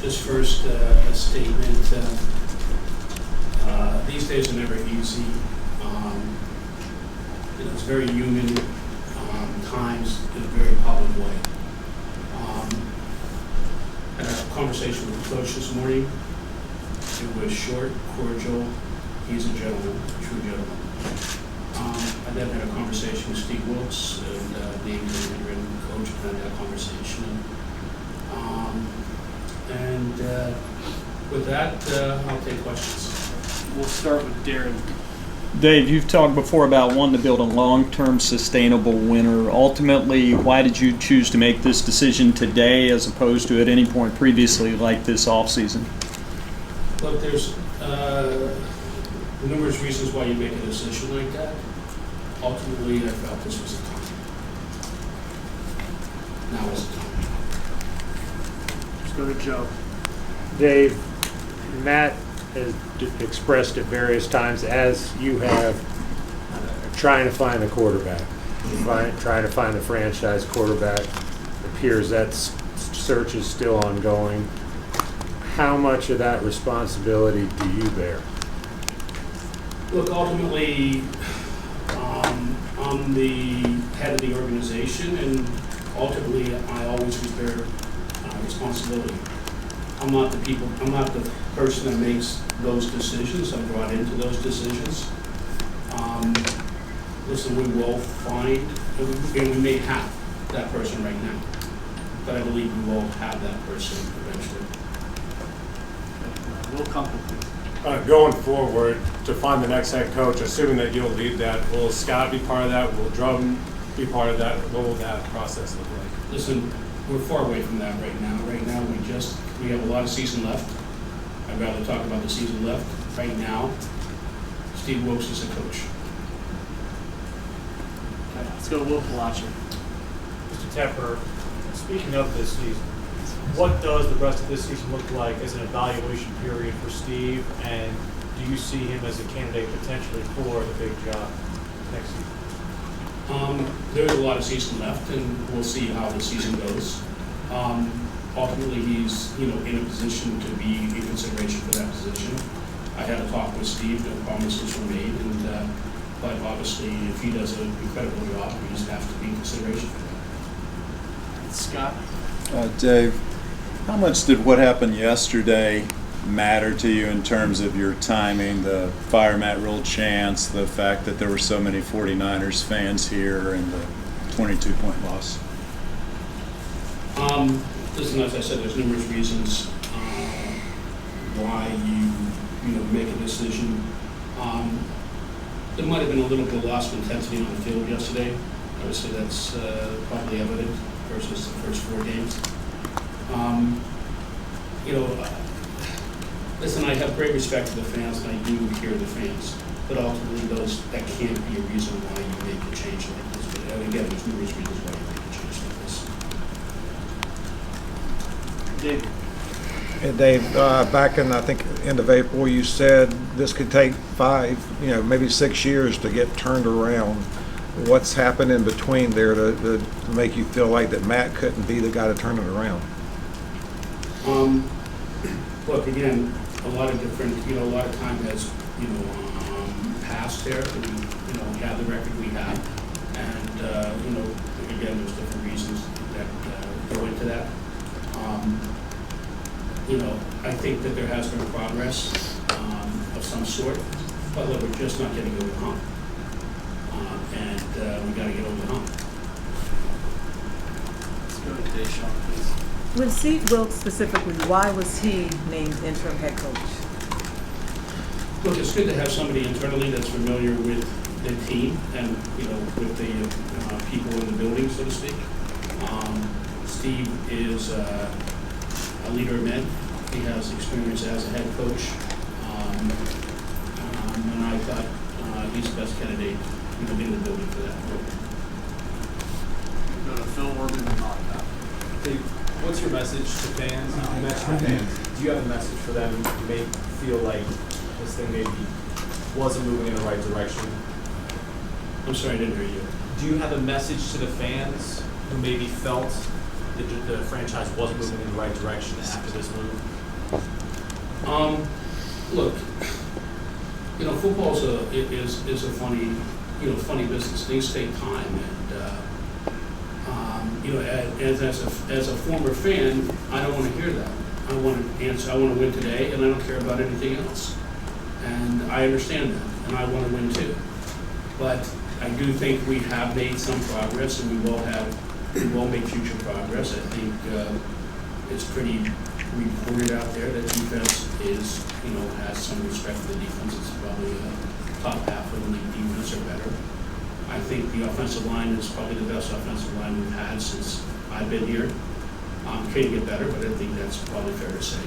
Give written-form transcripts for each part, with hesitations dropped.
Just first, a statement. These days are never easy. It's very human times in a very public way. I had a conversation with the coach this morning. It was short, cordial. He's a gentleman, a true gentleman. I then had a conversation with Steve Wilkes and David Tepper, coach, and had that conversation. With that, I'll take questions. We'll start with Darren. Dave, you've talked before about wanting to build a long-term sustainable winner. Ultimately, why did you choose to make this decision today as opposed to at any point previously like this offseason? Look, there's numerous reasons why you make a decision like that. Ultimately, I felt this was the time. Now is the time. Let's go to Joe. Dave, Matt has expressed at various times, as you have, trying to find the quarterback, trying to find the franchise quarterback. It appears that search is still ongoing. How much of that responsibility do you bear? Look, ultimately, I'm the head of the organization, and ultimately, I always bear responsibility. I'm not the person that makes those decisions. I'm brought into those decisions. Listen, we will find, and we may have that person right now, but I believe we will have that person eventually. Will Kunkel, please. Going forward, to find the next head coach, assuming that you'll lead that, will Scott be part of that? Will Drum be part of that? What will that process look like? Listen, we're far away from that right now. Right now, we have a lot of season left. I'd rather talk about the season left. Right now, Steve Wilkes is the coach. Okay, let's go to Will Palacci. Mr. Tepper, speaking of this season, what does the rest of this season look like as an evaluation period for Steve, and do you see him as a candidate potentially for the big job next season? There's a lot of season left, and we'll see how the season goes. Ultimately, he's in a position to be in consideration for that position. I had a talk with Steve, no promises were made, but obviously, if he does an incredible job, we just have to be in consideration for that. Scott. Dave, how much did what happened yesterday matter to you in terms of your timing, the fire Matt Rhule chance, the fact that there were so many 49ers fans here, and the 22-point loss? Listen, as I said, there's numerous reasons why you make a decision. There might have been a little bit of loss of intensity on the field yesterday. Obviously, that's probably evident versus the first 4 games. Listen, I have great respect for the fans, and I do hear the fans. But ultimately, that can't be a reason why you make a change like this. But again, there's numerous reasons why you make a change like this. David. And Dave, back in, I think, end of April, you said this could take 5, maybe 6 years to get turned around. What's happened in between there to make you feel like that Matt couldn't be the guy to turn it around? Look, again, a lot of time has, passed there. We have the record we have. And, again, there's different reasons that go into that. I think that there has been progress of some sort, but look, we're just not getting over the hump. We got to get over the hump. Let's go to Deshaun, please. With Steve Wilkes specifically, why was he named interim head coach? Look, it's good to have somebody internally that's familiar with the team and, with the people in the building, so to speak. Steve is a leader of men. He has experience as a head coach. And I thought he's the best candidate, in the building for that role. Go to Phil Orban and Mark. Dave, what's your message to fans? You mentioned fans. Do you have a message for them who may feel like this thing maybe wasn't moving in the right direction? I'm sorry, I didn't hear you. Do you have a message to the fans who maybe felt the franchise was moving in the right direction after this move? Look, football is a funny, funny business. Things take time, and as a former fan, I don't want to hear that. I want to answer. I want to win today, and I don't care about anything else. And I understand that, and I want to win too. But I do think we have made some progress, and we will make future progress. I think it's pretty reported out there that defense has some respect for the defense. It's probably top half of the league defense or better. I think the offensive line is probably the best offensive line we've had since I've been here. Can get better, but I think that's probably fair to say.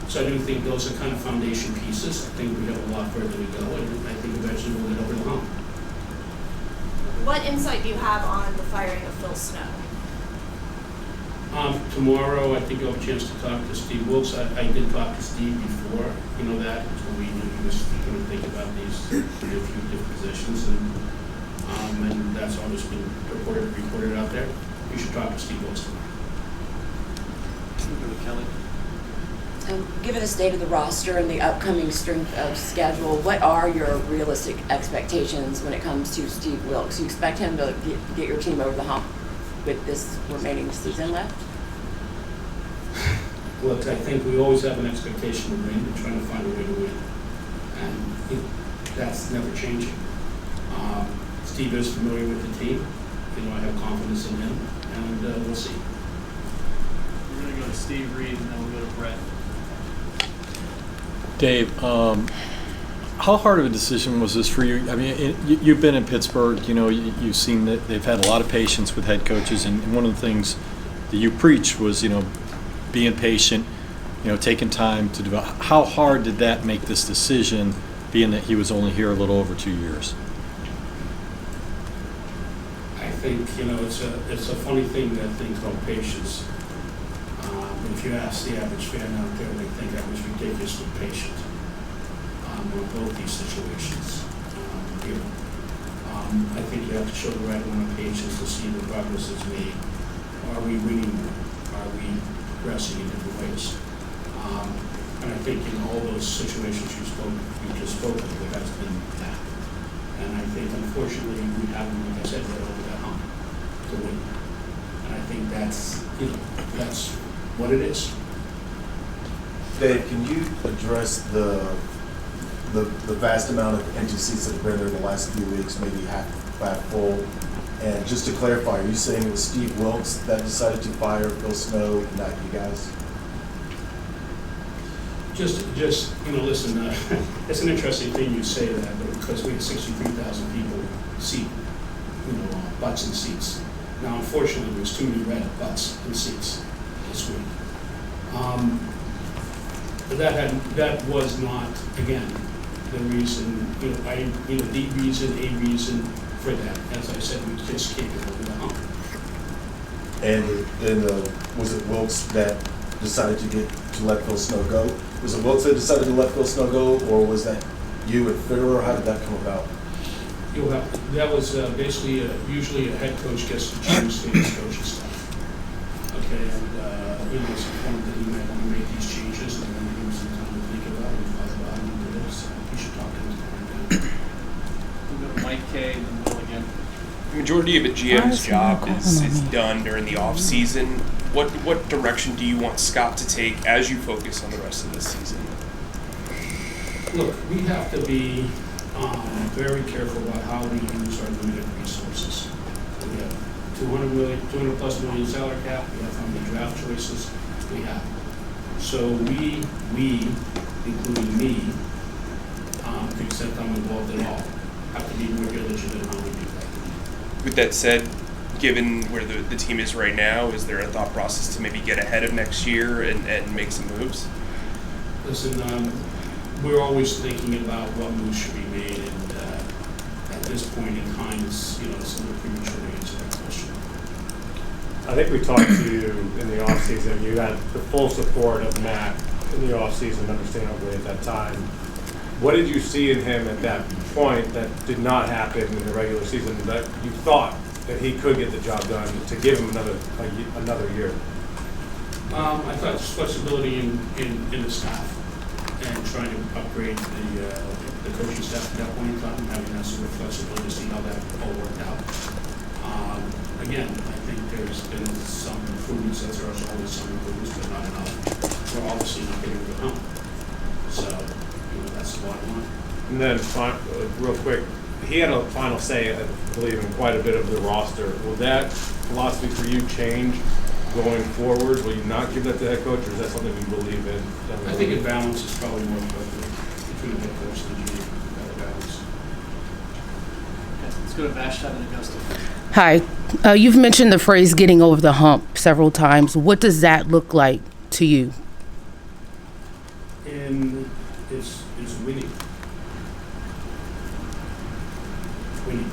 So I do think those are kind of foundation pieces. I think we have a lot further to go, and I think eventually we'll get over the hump. What insight do you have on the firing of Phil Snow? Tomorrow, I think I'll have a chance to talk to Steve Wilkes. I did talk to Steve before, that, so we knew he was going to think about these few different positions, and that's all that's been reported out there. You should talk to Steve Wilkes tomorrow. Kelly. Given the state of the roster and the upcoming strength of schedule, what are your realistic expectations when it comes to Steve Wilkes? You expect him to get your team over the hump with this remaining season left? Look, I think we always have an expectation to win. We're trying to find a way to win, and that's never changing. Steve is familiar with the team. I have confidence in him, and we'll see. We're going to go to Steve Reed, and then we'll go to Brett. Dave, how hard of a decision was this for you? I mean, you've been in Pittsburgh. You've seen that they've had a lot of patience with head coaches, and one of the things that you preach was, being patient, taking time to develop. How hard did that make this decision, being that he was only here a little over 2 years? I think, it's a funny thing, that thing called patience. If you ask the average fan out there, they think I was ridiculously patient on both these situations. I think you have to show the right amount of patience to see the progress that's made. Are we winning more? Are we progressing in different ways? And I think in all those situations you just spoke of, there has been that. And I think, unfortunately, we haven't, like I said, got over that hump to win. And I think that's what it is. Dave, can you address the vast amount of empty seats that have been there in the last few weeks, maybe half full? And just to clarify, are you saying it was Steve Wilkes that decided to fire Phil Snow, not you guys? Just listen, it's an interesting thing you say that, because we had 63,000 people seat, butts in seats. Now, unfortunately, there's too many red butts in seats this week. But that was not, again, the reason, the reason for that. As I said, we just can't get over the hump. And was it Wilkes that decided to let Phil Snow go? Was it Wilkes that decided to let Phil Snow go, or was that you and Fitterer? How did that come about? That was basically usually a head coach gets to choose his coaching staff. Okay, and it's important that he might want to make these changes, and then give him some time to think about it and thought about it and do it. So you should talk to him tomorrow. We'll go to Mike Kay, and then Will again. The majority of a GM's job is done during the off season. What direction do you want Scott to take as you focus on the rest of this season? Look, we have to be very careful about how we use our limited resources. We have 200 plus million salary cap. We have how many draft choices we have. So we, including me, to the extent I'm involved at all, have to be more diligent in how we do that. With that said, given where the team is right now, is there a thought process to maybe get ahead of next year and make some moves? Listen, we're always thinking about what moves should be made, and at this point in time, it's a little premature to answer that question. I think we talked to you in the offseason. You had the full support of Matt in the offseason, understandably, at that time. What did you see in him at that point that did not happen in the regular season that you thought that he could get the job done to give him another year? I thought there's flexibility in the staff and trying to upgrade the coaching staff at that point in time, having that sort of flexibility to see how that all worked out. Again, I think there's been some improvements, as there's always some improvements, but not enough. We're obviously not getting to the hump. So, that's the bottom line. And then, real quick, he had a final say, I believe, in quite a bit of the roster. Will that philosophy for you change going forward? Will you not give that to the head coach, or is that something you believe in? I think it balances probably more appropriate between the head coach and the GM. Balance. Let's go to Vashta and Augusta. Hi. You've mentioned the phrase getting over the hump several times. What does that look like to you? And it's winning. Winning.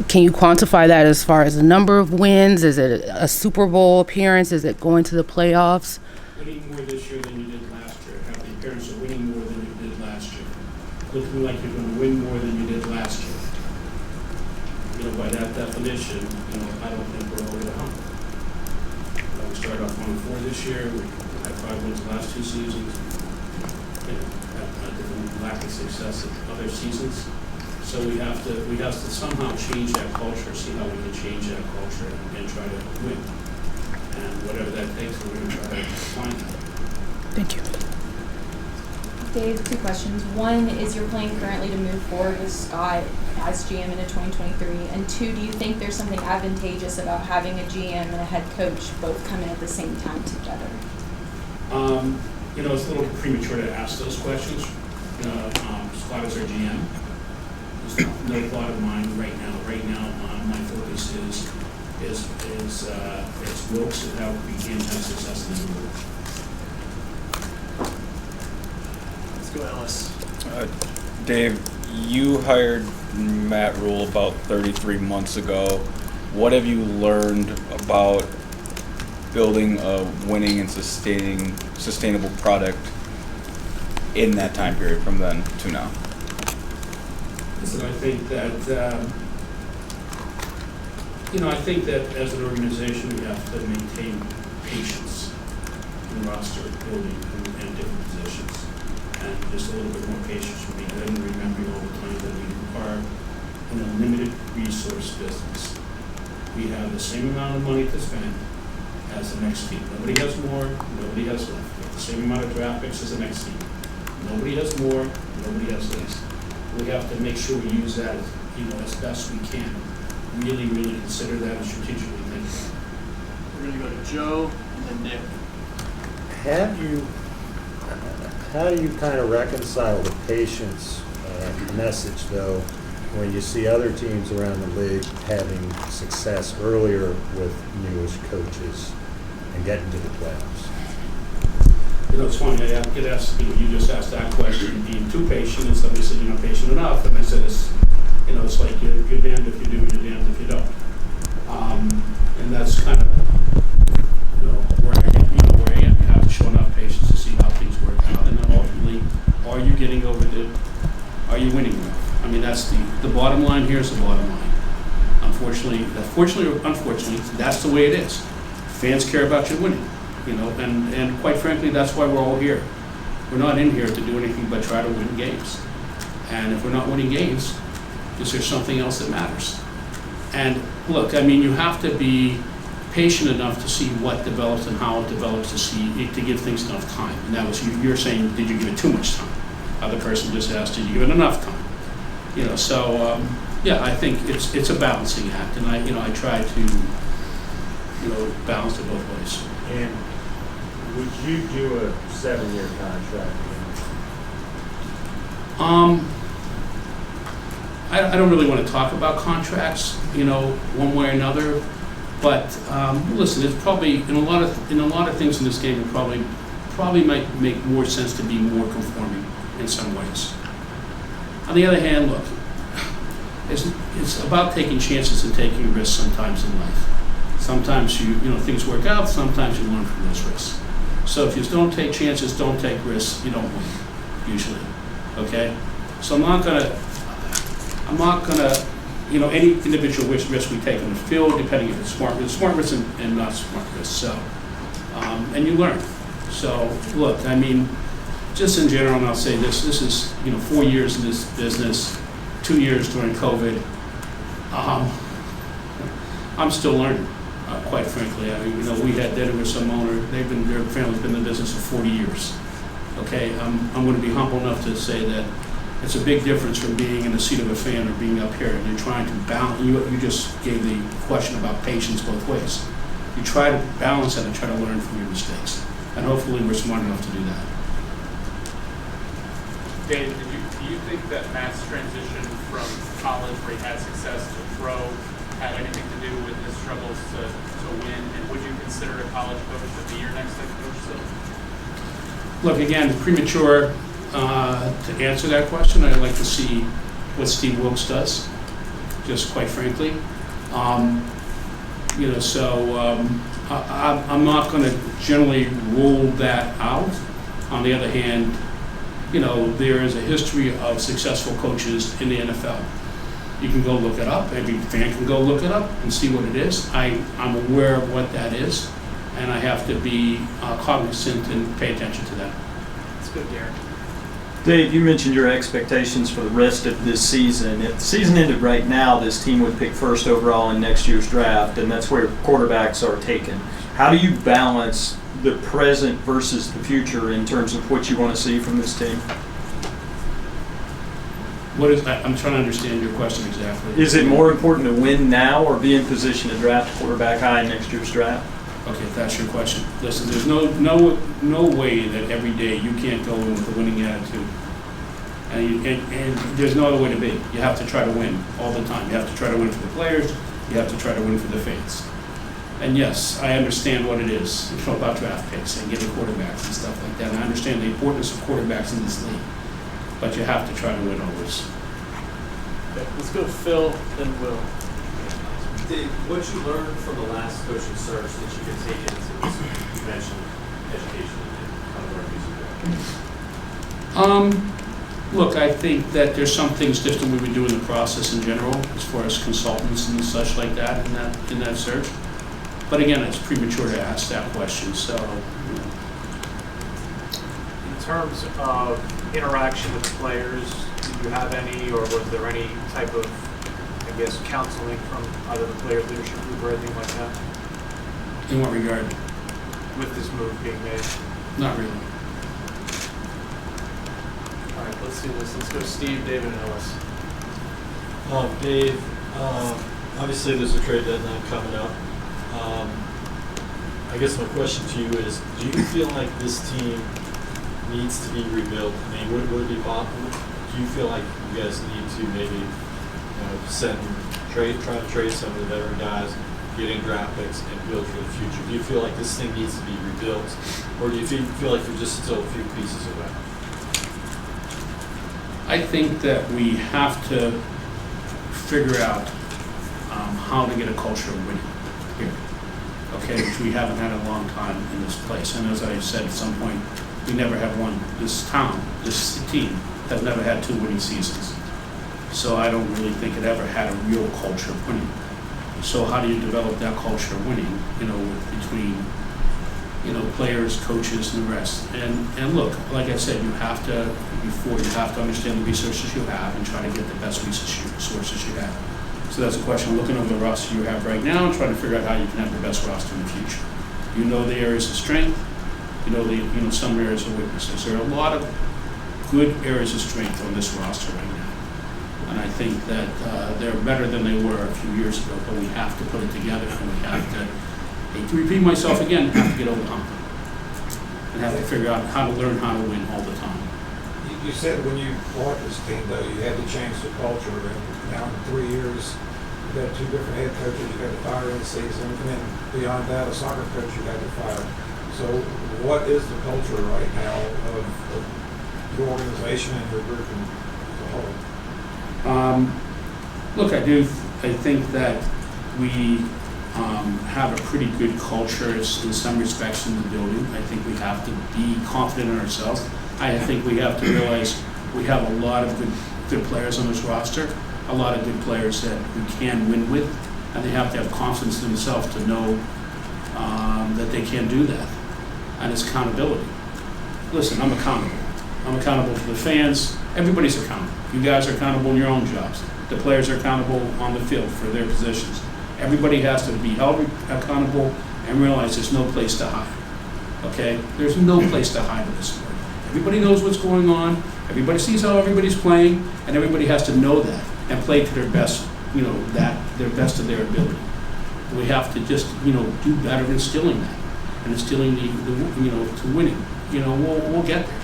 Can you quantify that as far as the number of wins? Is it a Super Bowl appearance? Is it going to the playoffs? Winning more this year than you did last year. Have the appearance of winning more than you did last year. Looking like you're going to win more than you did last year. By that definition, I don't think we're over the hump. We started off 1-4 this year. We had 5 wins the last 2 seasons. Had different lack of success in other seasons. So we have to somehow change that culture, see how we can change that culture and try to win. And whatever that takes, we're going to try to find that. Thank you. Dave, 2 questions. One, is your plan currently to move forward with Scott as GM into 2023? And 2, do you think there's something advantageous about having a GM and a head coach both come in at the same time together? It's a little premature to ask those questions. Scott is our GM. There's no thought of mine right now. Right now, my focus is Wilkes and how we can have success in the world. Let's go Ellis. Dave, you hired Matt Rhule about 33 months ago. What have you learned about building a winning and sustainable product in that time period from then to now? Listen, I think that as an organization we have to maintain patience in roster building and different positions, and just a little bit more patience would be good, and remembering all the time that we are in a limited resource business. We have the same amount of money to spend as the next team. Nobody has more, nobody has less. We have the same amount of draft picks as the next team. Nobody has more, nobody has less. We have to make sure we use that, as best we can. Really, really consider that and strategically think about it. We're going to go to Joe and then Nick. How do you kind of reconcile the patience message, though, when you see other teams around the league having success earlier with newish coaches and getting to the playoffs? It's funny, I get asked, you just asked that question, being too patient, and somebody said you're not patient enough, and I said it's like you're damned if you do, you're damned if you don't. And that's kind of, where I am. You have to show enough patience to see how things work out, and then ultimately, are you winning enough? I mean, that's the bottom line. Here's the bottom line. Unfortunately, that's the way it is. Fans care about you winning, and quite frankly, that's why we're all here. We're not in here to do anything but try to win games. And if we're not winning games, is there something else that matters? And look, you have to be patient enough to see what develops and how it develops to give things enough time. And that was, you're saying, did you give it too much time? Other person just asked, did you give it enough time? I think it's a balancing act, and I try to, balance it both ways. And would you do a 7-year contract? I don't really want to talk about contracts, one way or another. But listen, it's probably in a lot of things in this game, it probably might make more sense to be more conforming in some ways. On the other hand, look, it's about taking chances and taking risks sometimes in life. Sometimes things work out. Sometimes you learn from those risks. So if you don't take chances, don't take risks, you don't win usually. Okay, so I'm not gonna any individual risk we take on the field, depending if it's smart risk and not smart risk. So, and you learn. So, look, I mean, just in general, and I'll say this is, 4 years in this business, 2 years during COVID. I'm still learning, quite frankly. I mean, we had dinner with some owner. Their family's been in the business for 40 years. Okay, I'm going to be humble enough to say that it's a big difference from being in the seat of a fan or being up here, and you're trying to balance. You just gave the question about patience both ways. You try to balance that and try to learn from your mistakes, and hopefully we're smart enough to do that. David, do you think that Matt's transition from college, where he had success, to pro had anything to do with his struggles to win? And would you consider a college coach to be your next head coach still? Look, again, premature to answer that question. I'd like to see what Steve Wilks does, just quite frankly. I'm not going to generally rule that out. On the other hand, there is a history of successful coaches in the NFL. You can go look it up. Every fan can go look it up and see what it is. I'm aware of what that is, and I have to be cognizant and pay attention to that. That's good, Darren. Dave, you mentioned your expectations for the rest of this season. If the season ended right now, this team would pick first overall in next year's draft, and that's where quarterbacks are taken. How do you balance the present versus the future in terms of what you want to see from this team? I'm trying to understand your question exactly. Is it more important to win now or be in position to draft a quarterback high in next year's draft? Okay, if that's your question. Listen, there's no way that every day you can't go in with a winning attitude. And there's no other way to be. You have to try to win all the time. You have to try to win for the players. You have to try to win for the fans. And yes, I understand what it is. It's all about draft picks and getting quarterbacks and stuff like that. And I understand the importance of quarterbacks in this league. But you have to try to win always. Okay, let's go Phil, then Will. Dave, what you learned from the last coaching search that you can take into this, you mentioned education and kind of where Look, I think that there's some things different we would do in the process in general, as far as consultants and such like that in that search. But again, it's premature to ask that question. So, In terms of interaction with the players, did you have any, or was there any type of, counseling from either the player leadership group or anything like that? in what regard? With this move being made? Not really. All right, let's do this. Let's go Steve, David, and Ellis. Dave, obviously there's a trade deadline coming up. I guess my question to you is, do you feel like this team needs to be rebuilt? I mean, would it be possible? Do you feel like you guys need to maybe try to trade some of the veteran guys, get in draft picks, and build for the future? Do you feel like this thing needs to be rebuilt, or do you feel like you're just still a few pieces away? I think that we have to figure out how to get a culture of winning here, okay, which we haven't had a long time in this place. And as I said at some point, we never have won. This town, this team, has never had 2 winning seasons. So I don't really think it ever had a real culture of winning. So how do you develop that culture of winning, between, players, coaches, and the rest? And look, like I said, you have to understand the resources you have and try to get the best resources you have. So that's a question, looking over the roster you have right now and trying to figure out how you can have the best roster in the future. You know the areas of strength, some areas of weaknesses. There are a lot of good areas of strength on this roster right now. And I think that they're better than they were a few years ago, but we have to put it together, and we have to, I hate to repeat myself again, have to get over the hump and have to figure out how to learn how to win all the time. You said when you bought this team, though, you had to change the culture, and now in 3 years, you've got 2 different head coaches you had to fire in the season, and then beyond that, a soccer coach you had to fire. So what is the culture right now of your organization and your group as a whole? Look, I think that we have a pretty good culture in some respects in the building. I think we have to be confident in ourselves. I think we have to realize we have a lot of good players on this roster, a lot of good players that we can win with, and they have to have confidence in themselves to know that they can do that. And it's accountability. Listen, I'm accountable. I'm accountable to the fans. Everybody's accountable. You guys are accountable in your own jobs. The players are accountable on the field for their positions. Everybody has to be held accountable and realize there's no place to hide. Okay? There's no place to hide in this sport. Everybody knows what's going on. Everybody sees how everybody's playing, and everybody has to know that and play to their best, their best of their ability. We have to just, do better instilling that and instilling to winning. We'll get there.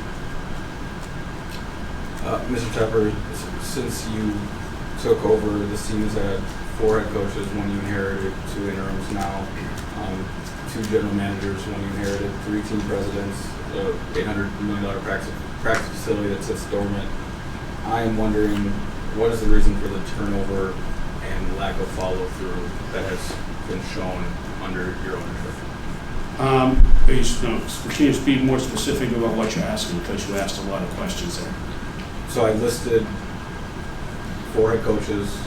Mr. Tepper, since you took over, this team has had 4 head coaches, one you inherited, 2 interims now, 2 general managers, one you inherited, 3 team presidents, $800 million practice facility that sits dormant. I am wondering, what is the reason for the turnover and lack of follow-through that has been shown under your ownership? Can you be more specific about what you're asking, because you asked a lot of questions there. So I listed 4 head coaches,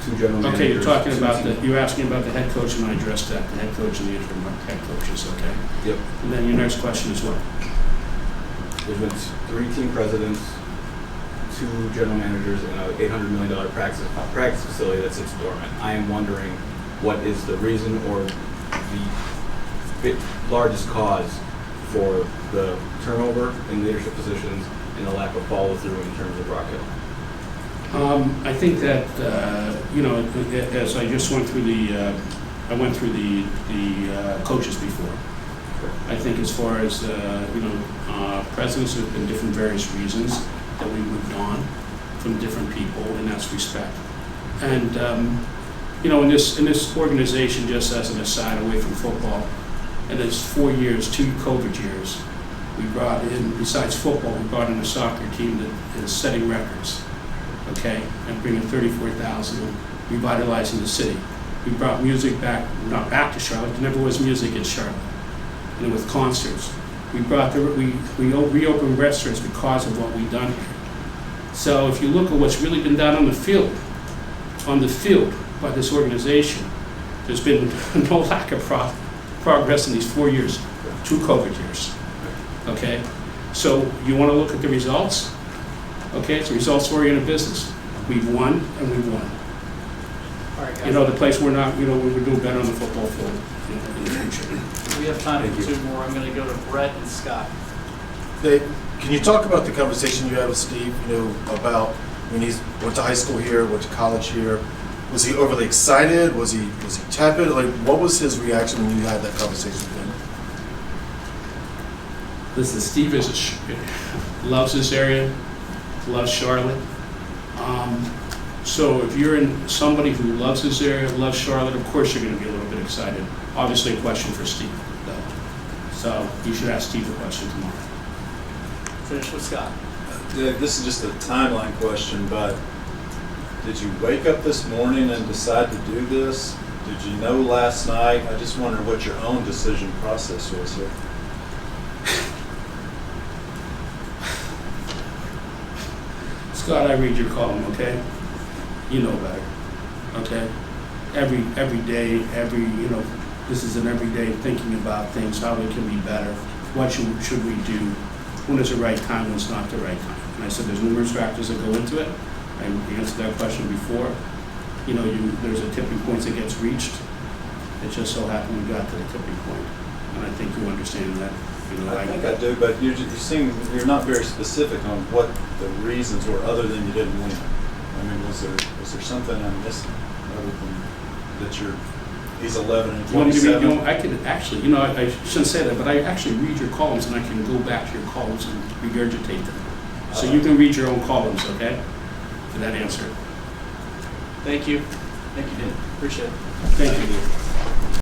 2 general managers. Okay, you're talking about you're asking about the head coach, and I addressed that, the head coach and the interim head coaches, okay? Yep. And then your next question is what? There's been 3 team presidents, 2 general managers, and an $800 million practice facility that sits dormant. I am wondering what is the reason or the largest cause for the turnover in leadership positions and the lack of follow-through in terms of Rock Hill. I think that as I just went through the coaches before. I think as far as presidents, have been different various reasons that we moved on from different people, and that's respect. And in this organization, just as an aside, away from football, and it's 4 years, 2 COVID years. We brought in, besides football, we brought in a soccer team that is setting records, okay, and bringing 34,000, and revitalizing the city. We brought music back, not back to Charlotte. There never was music in Charlotte, and with concerts. We reopened restaurants because of what we've done here. So if you look at what's really been done on the field by this organization, there's been no lack of progress in these 4 years, 2 COVID years. Okay, so you want to look at the results? Okay, it's a results-oriented business. We've won and we've won. All right, guys. The place we're not, we're doing better on the football field in the future. We have time for 2 more. I'm going to go to Brett and Scott. Dave, can you talk about the conversation you had with Steve, about when he went to high school here, went to college here? Was he overly excited? Was he tepid? Like, what was his reaction when you had that conversation with him? Listen, Steve loves this area, loves Charlotte. So if you're somebody who loves this area, loves Charlotte, of course you're going to be a little bit excited. Obviously a question for Steve, though. So you should ask Steve the question tomorrow. Finish with Scott. This is just a timeline question, but did you wake up this morning and decide to do this? Did you know last night? I just wonder what your own decision process was here. Scott, I read your column, okay? You know better, okay? Every day, this is an everyday thinking about things, how we can be better, what should we do, when is the right time, when it's not the right time. And I said there's numerous factors that go into it. I answered that question before. There's a tipping point that gets reached. It just so happened we got to the tipping point, and I think you understand that. I think I do, but you're not very specific on what the reasons were, other than you didn't win. I mean, was there something I'm missing other than that he's 11 and 27? I could actually, I shouldn't say that, but I actually read your columns, and I can go back to your columns and regurgitate them. So you can read your own columns, okay? For that answer. Thank you. Thank you, Dave. Appreciate it. Thank you.